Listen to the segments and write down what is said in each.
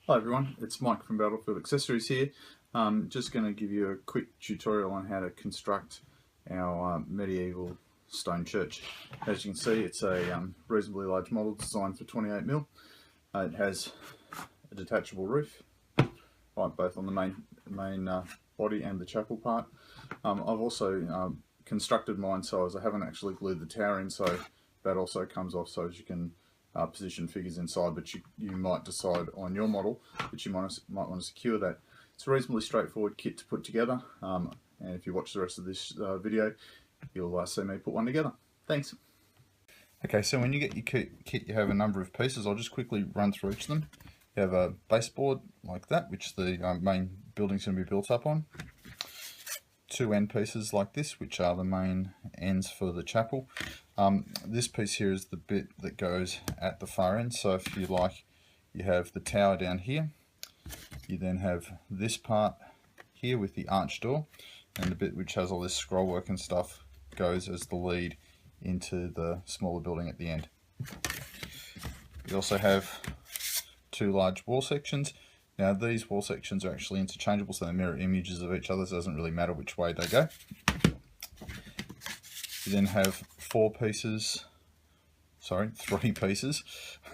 Hi everyone, it's Mike from Battlefield Accessories here. Just going to give you a quick tutorial on how to construct our medieval stone church. As you can see, it's a reasonably large model designed for 28mm. It has a detachable roof, right, both on the main body and the chapel part. I've also constructed mine so as I haven't actually glued the tower in, so that also comes off so as you can position figures inside, but you might decide on your model that you might want to secure that. It's a reasonably straightforward kit to put together, and if you watch the rest of this video, you'll see me put one together. Thanks. Okay, so when you get your kit, you have a number of pieces. I'll just quickly run through each of them. You have a baseboard like that, which the main building's going to be built up on. Two end pieces like this, which are the main ends for the chapel. This piece here is the bit that goes at the far end, so if you like, you have the tower down here, you then have this part here with the arch door, and the bit which has all this scroll work and stuff goes as the lead into the smaller building at the end. You also have two large wall sections. Now these wall sections are actually interchangeable, so they mirror images of each other, so it doesn't really matter which way they go. You then have three pieces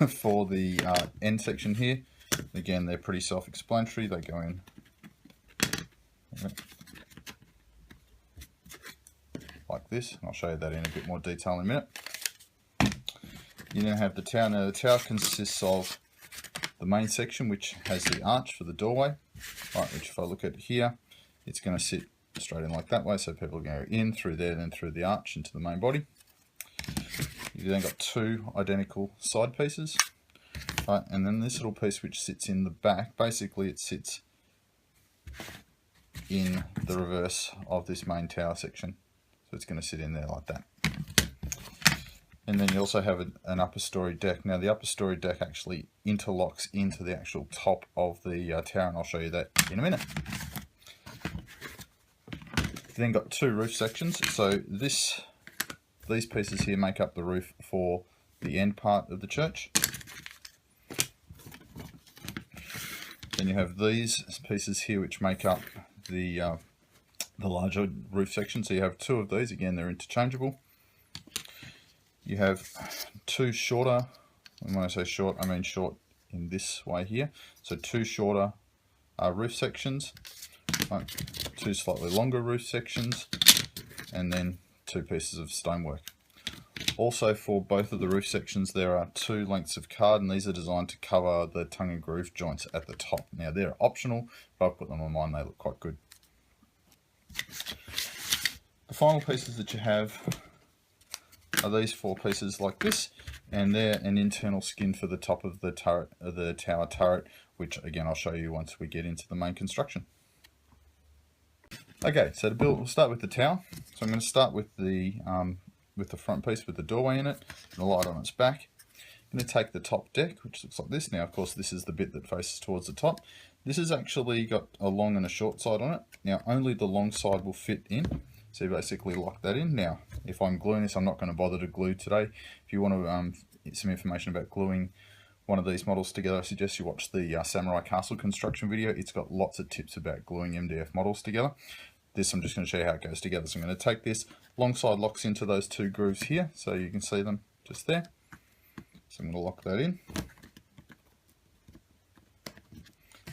for the end section here. Again, they're pretty self-explanatory. They go in like this, and I'll show you that in a bit more detail in a minute. You then have the tower. Now the tower consists of the main section, which has the arch for the doorway, right, which if I look at here, it's going to sit straight in like that way, so people are going to go in through there, then through the arch into the main body. You've then got two identical side pieces, right, and then this little piece which sits in the back, basically it sits in the reverse of this main tower section, so it's going to sit in there like that. And then you also have an upper story deck. Now the upper story deck actually interlocks into the actual top of the tower, and I'll show you that in a minute. You've then got two roof sections. So these pieces here make up the roof for the end part of the church. Then you have these pieces here which make up the larger roof section. So you have two of these. Again, they're interchangeable. You have two shorter, and when I say short, I mean short in this way here. So two shorter roof sections, right, two slightly longer roof sections, and then two pieces of stonework. Also for both of the roof sections there are two lengths of card, and these are designed to cover the tongue and groove joints at the top. Now they're optional, but I've put them on mine, they look quite good. The final pieces that you have are these four pieces like this, and they're an internal skin for the top of the turret, the tower turret, which again I'll show you once we get into the main construction. Okay, so to build, we'll start with the tower. So I'm going to start with the front piece with the doorway in it and the light on its back. I'm going to take the top deck, which looks like this. Now, of course, this is the bit that faces towards the top. This has actually got a long and a short side on it. Now, only the long side will fit in. So you basically lock that in. Now, if I'm gluing this, I'm not going to bother to glue today. If you want to get some information about gluing one of these models together, I suggest you watch the Samurai Castle construction video. It's got lots of tips about gluing MDF models together. This, I'm just going to show you how it goes together. So I'm going to take this, long side locks into those two grooves here, so you can see them just there. So I'm going to lock that in.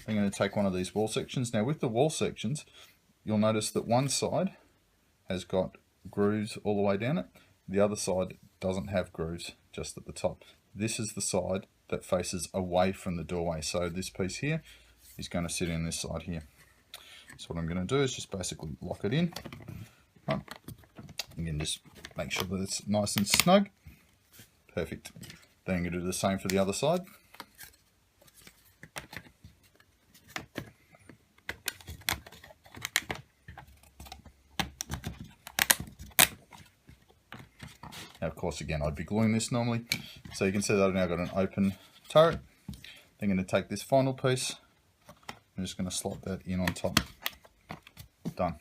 I'm going to take one of these wall sections. Now with the wall sections, you'll notice that one side has got grooves all the way down it. The other side doesn't have grooves, just at the top. This is the side that faces away from the doorway. So this piece here is going to sit in this side here. So what I'm going to do is just basically lock it in. Right. You can just make sure that it's nice and snug. Perfect. Then I'm going to do the same for the other side. Now, of course, again, I'd be gluing this normally. So you can see that I've now got an open turret. I'm going to take this final piece. I'm just going to slot that in on top. Done.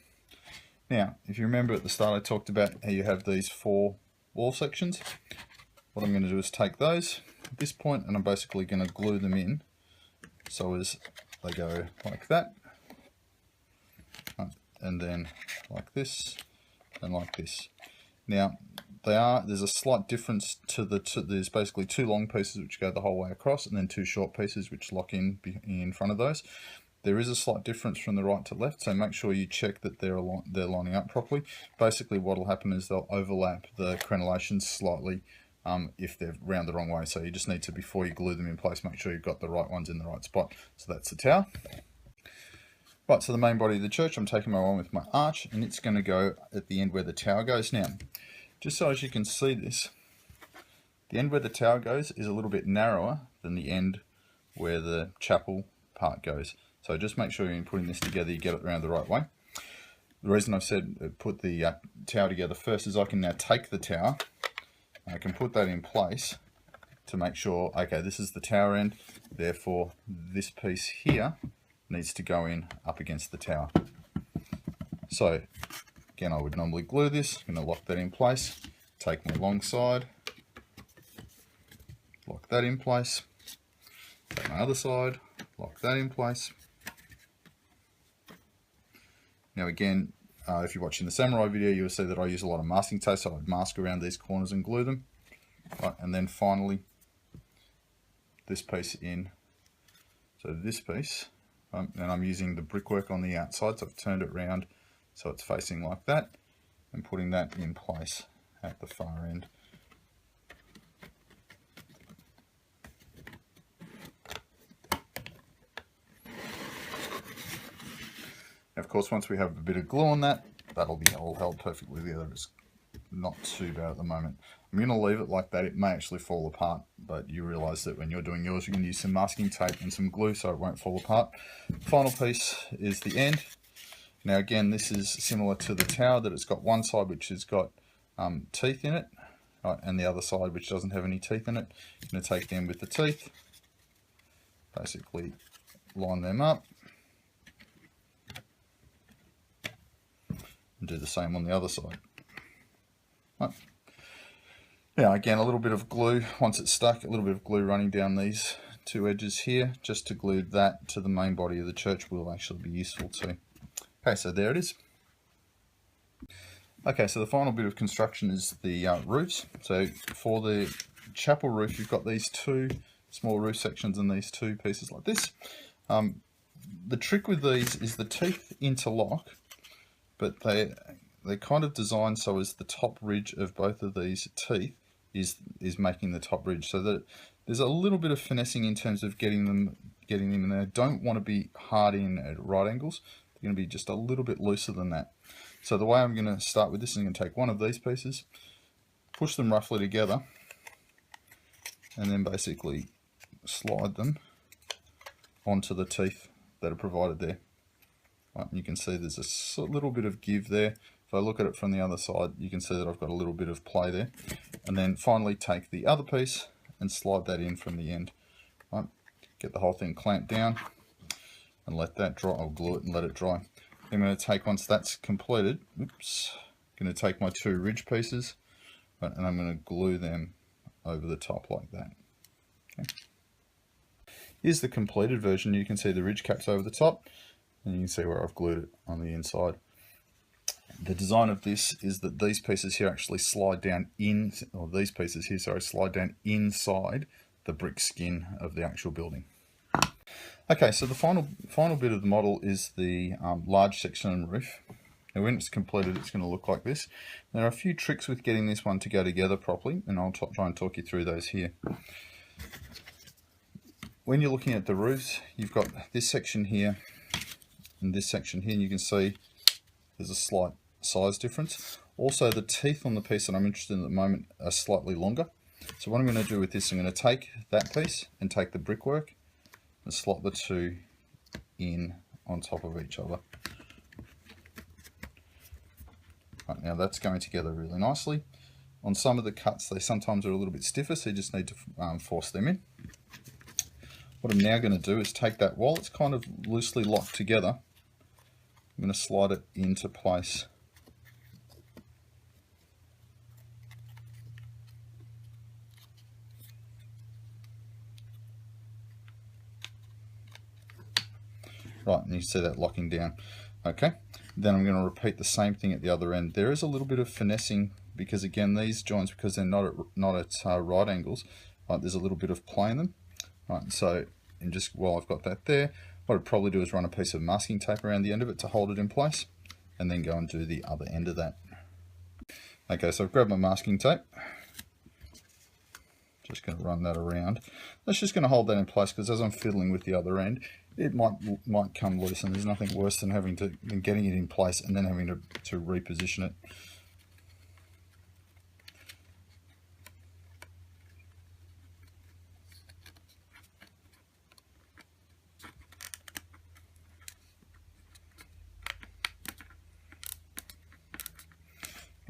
Now, if you remember at the start, I talked about how you have these four wall sections. What I'm going to do is take those at this point, and I'm basically going to glue them in so as they go like that, and then like this, and like this. Now, there's a slight difference to there's basically 2 long pieces which go the whole way across, and then 2 short pieces which lock in front of those. There is a slight difference from the right to left, so make sure you check that they're lining up properly. Basically, what will happen is they'll overlap the crenellations slightly if they're round the wrong way. So you just need to, before you glue them in place, make sure you've got the right ones in the right spot. So that's the tower. Right, so the main body of the church, I'm taking my one with my arch, and it's going to go at the end where the tower goes. Now, just so as you can see this, the end where the tower goes is a little bit narrower than the end where the chapel part goes. So just make sure you're putting this together, you get it around the right way. The reason I've said put the tower together first is I can now take the tower, I can put that in place to make sure, okay, this is the tower end, therefore this piece here needs to go in up against the tower. So again, I would normally glue this. I'm going to lock that in place, take my long side, lock that in place, take my other side, lock that in place. Now again, if you're watching the samurai video, you'll see that I use a lot of masking tape, so I'd mask around these corners and glue them. Right, and then finally, this piece in. So this piece, and I'm using the brickwork on the outside, so I've turned it around so it's facing like that, and putting that in place at the far end. Of course, once we have a bit of glue on that, that'll be all held perfectly together. It's not too bad at the moment. I'm going to leave it like that. It may actually fall apart, but you realise that when you're doing yours, you're going to use some masking tape and some glue so it won't fall apart. Final piece is the end. Now again, this is similar to the tower, that it's got one side which has got teeth in it, right, and the other side which doesn't have any teeth in it. I'm going to take them with the teeth, basically line them up, and do the same on the other side. Right. Now again, a little bit of glue, once it's stuck, a little bit of glue running down these 2 edges here, just to glue that to the main body of the church will actually be useful too. Okay, so there it is. Okay, so the final bit of construction is the roofs. So for the chapel roof, you've got these 2 small roof sections and these 2 pieces like this. The trick with these is the teeth interlock, but they're kind of designed so as the top ridge of both of these teeth is making the top ridge, so that there's a little bit of finessing in terms of getting them in there. Don't want to be hard in at right angles. They're going to be just a little bit looser than that. So the way I'm going to start with this is I'm going to take one of these pieces, push them roughly together, and then basically slide them onto the teeth that are provided there. Right, and you can see there's a little bit of give there. If I look at it from the other side, you can see that I've got a little bit of play there. And then finally take the other piece and slide that in from the end. Right, get the whole thing clamped down and let that dry. I'll glue it and let it dry. I'm going to take, once that's completed, I'm going to take my 2 ridge pieces, right, and I'm going to glue them over the top like that. Okay. Here's the completed version. You can see the ridge caps over the top, and you can see where I've glued it on the inside. The design of this is that these pieces here actually slide down these pieces here, sorry, slide down inside the brick skin of the actual building. Okay, so the final bit of the model is the large section roof. Now when it's completed, it's going to look like this. There are a few tricks with getting this one to go together properly, and I'll try and talk you through those here. When you're looking at the roofs, you've got this section here and this section here, and you can see there's a slight size difference. Also, the teeth on the piece that I'm interested in at the moment are slightly longer. So what I'm going to do with this, I'm going to take that piece and take the brickwork and slot the 2 in on top of each other. Right, now that's going together really nicely. On some of the cuts, they sometimes are a little bit stiffer, so you just need to force them in. What I'm now going to do is take that, while it's kind of loosely locked together, I'm going to slide it into place. Right, and you see that locking down. Okay, then I'm going to repeat the same thing at the other end. There is a little bit of finessing because again these joints, because they're not at right angles, right, there's a little bit of play in them. Right, so and just while I've got that there, what I'd probably do is run a piece of masking tape around the end of it to hold it in place, and then go and do the other end of that. Okay, so I've grabbed my masking tape. Just going to run that around. That's just going to hold that in place because as I'm fiddling with the other end, it might come loose, and there's nothing worse than getting it in place and then having to reposition it.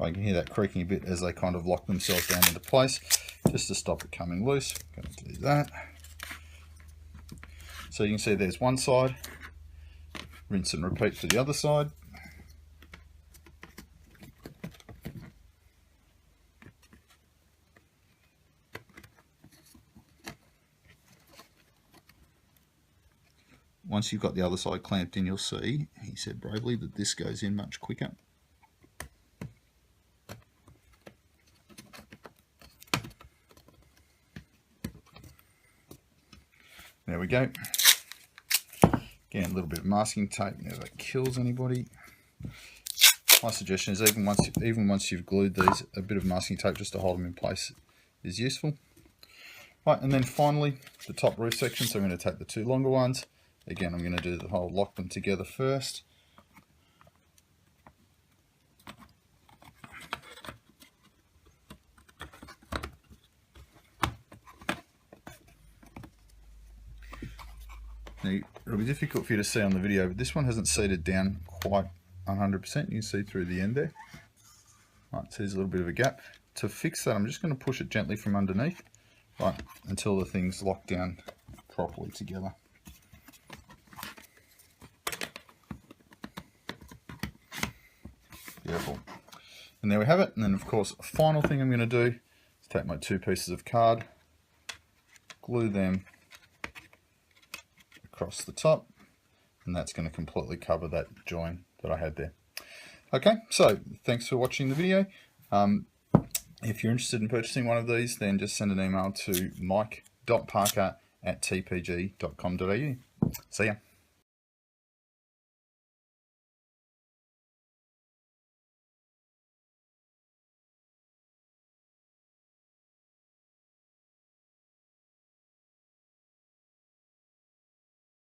I can hear that creaking a bit as they kind of lock themselves down into place, just to stop it coming loose. I'm going to do that. So you can see there's one side, rinse and repeat for the other side. Once you've got the other side clamped in, you'll see, he said bravely, that this goes in much quicker. There we go. Again, a little bit of masking tape never kills anybody. My suggestion is even once you've glued these, a bit of masking tape just to hold them in place is useful. Right, and then finally the top roof section. So I'm going to take the two longer ones. Again, I'm going to do the whole lock them together first. Now, it'll be difficult for you to see on the video, but this one hasn't seated down quite 100%. You can see through the end there. Right, so there's a little bit of a gap. To fix that, I'm just going to push it gently from underneath, right, until the thing's locked down properly together. Beautiful. And there we have it. And then, of course, a final thing I'm going to do is take my two pieces of card, glue them across the top, and that's going to completely cover that join that I had there. Okay, so thanks for watching the video. If you're interested in purchasing one of these, then just send an email to mike.parker@tpg.com.au. See ya.